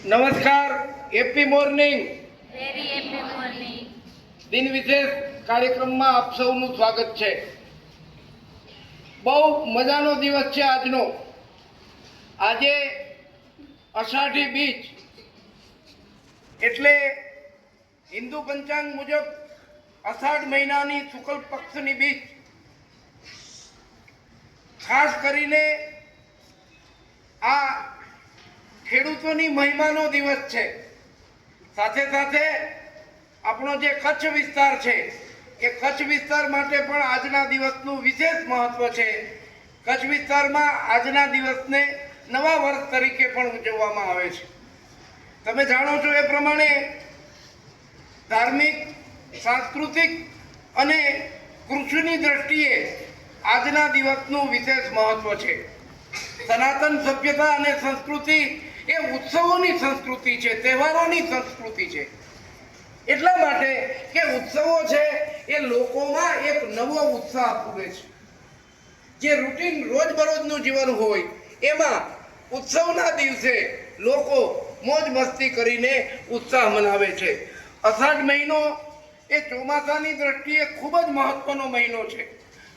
નમસ્કાર, happy morning. Very happy morning. દિન વિશેષ કાર્યક્રમમાં આપ સૌનું સ્વાગત છે. બહુ મજાનો દિવસ છે આજનો. આજે અષાઢી બીજ એટલે હિન્દુ પંચાંગ મુજબ અષાઢ મહિનાની શુક્લ પક્ષની બીજ. ખાસ કરીને આ ખેડૂતોની મહિમાનો દિવસ છે. સાથે સાથે આપણો જે કચ્છ વિસ્તાર છે એ કચ્છ વિસ્તાર માટે પણ આજના દિવસનું વિશેષ મહત્વ છે. કચ્છ વિસ્તારમાં આજના દિવસને નવા વર્ષ તરીકે પણ ઉજવવામાં આવે છે. તમે જાણો છો એ પ્રમાણે ધાર્મિક, સાંસ્કૃતિક અને કૃષિની દ્રષ્ટિએ આજના દિવસનું વિશેષ મહત્વ છે. સનાતન સભ્યતા અને સંસ્કૃતિ એ ઉત્સવોની સંસ્કૃતિ છે, તહેવારોની સંસ્કૃતિ છે. એટલા માટે કે ઉત્સવો છે એ લોકોમાં એક નવો ઉત્સાહ પૂરે છે. જે રૂટીન રોજબરોજનું જીવન હોય એમાં ઉત્સવના દિવસે લોકો મોજ મસ્તી કરીને ઉત્સાહ મનાવે છે. અષાઢ મહિનો એ ચોમાસાની દ્રષ્ટિએ ખૂબ જ મહત્વનો મહિનો છે.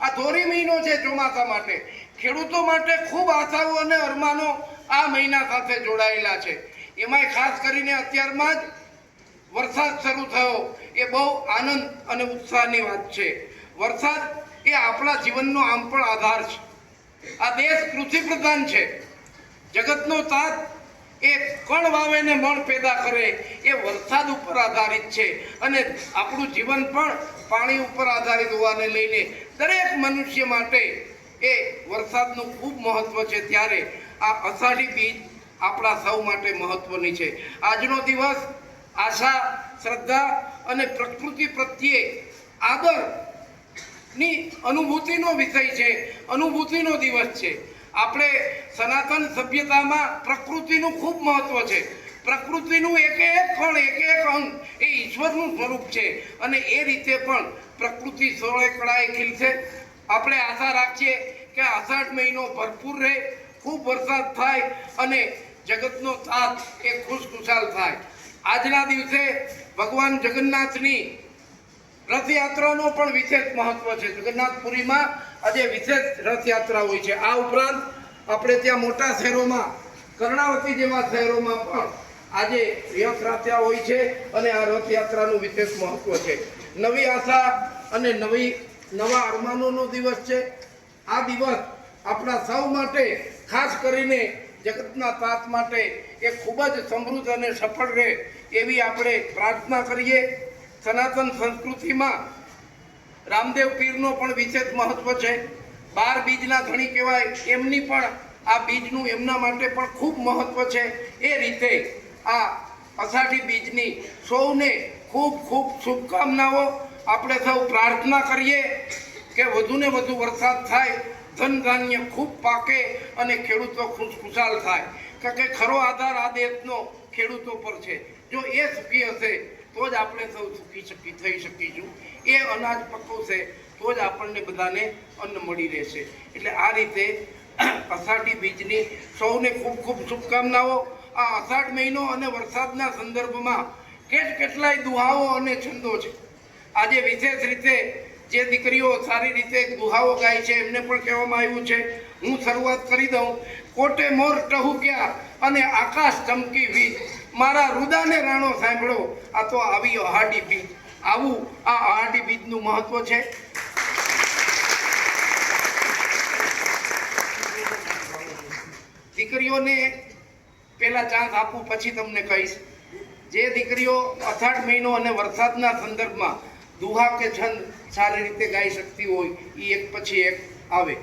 આ ધોરી મહિનો છે ચોમાસા માટે. ખેડૂતો માટે ખૂબ આશાઓ અને અરમાનો આ મહિના સાથે જોડાયેલા છે. એમાંય ખાસ કરીને અત્યારમાં જ વરસાદ શરૂ થયો એ બહુ આનંદ અને ઉત્સાહની વાત છે. વરસાદ એ આપણા જીવનનો આમ પણ આધાર છે. આ દેશ કૃષિ પ્રધાન છે. જગતનો તાત એ કણ વાવે ને મણ પેદા કરે એ વરસાદ ઉપર આધારિત છે. અને આપણું જીવન પણ પાણી ઉપર આધારિત હોવાને લઈને દરેક મનુષ્ય માટે એ વરસાદનું ખૂબ મહત્વ છે. ત્યારે આ અષાઢી બીજ આપણા સૌ માટે મહત્વની છે. આજનો દિવસ આશા, શ્રદ્ધા અને પ્રકૃતિ પ્રત્યે આદરની અનુભૂતિનો વિષય છે, અનુભૂતિનો દિવસ છે. આપણે સનાતન સભ્યતામાં પ્રકૃતિનું ખૂબ મહત્વ છે. પ્રકૃતિનું એક એક કણ, એક એક અંગ એ ઈશ્વરનું સ્વરૂપ છે અને એ રીતે પણ પ્રકૃતિ સોળે કળાએ ખીલશે. આપણે આશા રાખીએ કે અષાઢ મહિનો ભરપૂર રહે, ખૂબ વરસાદ થાય અને જગતનો તાત એ ખુશખુશાલ થાય. આજના દિવસે ભગવાન જગન્નાથની રથયાત્રાનો પણ વિશેષ મહત્વ છે. જગન્નાથપુરીમાં આજે વિશેષ રથયાત્રા હોય છે. આ ઉપરાંત આપણે ત્યાં મોટા શહેરોમાં, કર્ણાવતી જેવા શહેરોમાં પણ આજે રથયાત્રા હોય છે અને આ રથયાત્રાનું વિશેષ મહત્વ છે. નવી આશા અને નવા અરમાનોનો દિવસ છે. આ દિવસ આપણા સૌ માટે, ખાસ કરીને જગતના તાત માટે એ ખૂબ જ સમૃદ્ધ અને સફળ રહે એવી આપણે પ્રાર્થના કરીએ. સનાતન સંસ્કૃતિમાં રામદેવ પીરનો પણ વિશેષ મહત્વ છે. 12 બીજના ધણી કહેવાય, એમની પણ આ બીજનું એમના માટે પણ ખૂબ મહત્વ છે. એ રીતે આ અષાઢી બીજની સૌને ખૂબ ખૂબ શુભકામનાઓ. આપણે સૌ પ્રાર્થના કરીએ કે વધુને વધુ વરસાદ થાય, ધન ધાન્ય ખૂબ પાકે અને ખેડૂતો ખુશખુશાલ થાય. કારણ કે ખરો આધાર આ દેશનો ખેડૂતો પર છે. જો એ સુખી હશે તો જ આપણે સૌ સુખી થઈ શકીશું. એ અનાજ પકવશે તો જ આપણને બધાને અન્ન મળી રહેશે. એટલે આ રીતે અષાઢી બીજની સૌને ખૂબ ખૂબ શુભકામનાઓ. આ અષાઢ મહિનો અને વરસાદના સંદર્ભમાં કેટલાય દુહાઓ અને છંદો છે. આજે વિશેષ રીતે જે દીકરીઓ સારી રીતે દુહાઓ ગાય છે એમને પણ કહેવામાં આવ્યું છે. હું શરૂઆત કરી દઉં. કોટે મોર ટહુક્યા અને આકાશ ચમકી વીજ, મારા રુદાને રાણો સાંભળો, આ તો આવી અષાઢી બીજ. આવું આ અષાઢી બીજનું મહત્વ છે. દીકરીઓને પહેલા ચાન્સ આપું, પછી તમને કહીશ. જે દીકરીઓ અષાઢ મહિનો અને વરસાદના સંદર્ભમાં દુહા કે છંદ સારી રીતે ગાઈ શકતી હોય એ એક પછી એક આવે.